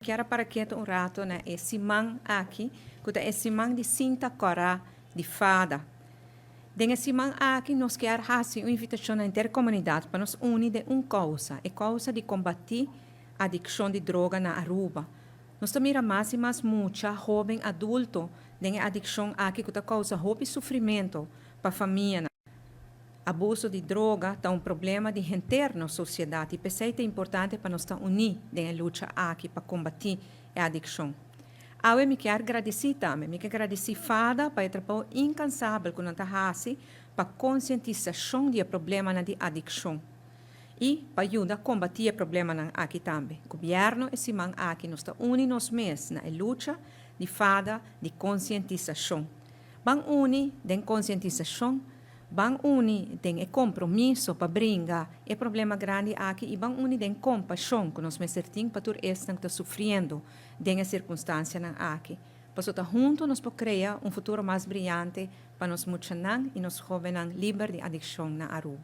Chiara paraqueto un rato na esse man aqui, kuta esse man de cinta cora de fada. Den esse man aqui nós quer hasi uma invitação na intercomunidade para nos unir de causa, causa de combater a adicção de droga na Aruba. Nós também mais e mais muita jovem adulto den a adicção aqui kuta causa roupa e sofrimento para a família. Abuso de droga é um problema de interna sociedade e pensei que é importante para nós estar unir na luta aqui para combater a adicção. Eu me quero agradecer também, me quero agradecer fada para o trabalho incansável que nós fazemos para conscientização do problema de adicção e para ajudar a combater o problema aqui também. O governo e Simão aqui nós estamos unindo nós mesmos na luta de fada de conscientização. Vamos unir na conscientização. Vamos unir em compromisso para brincar o problema grande aqui e vamos unir em compaixão que nós mesmos para todos estes que estão sofrendo nessa circunstância aqui. Para estar juntos, nós podemos criar futuro mais brilhante para nós muitos e nós jovens livres de adicção na Aruba.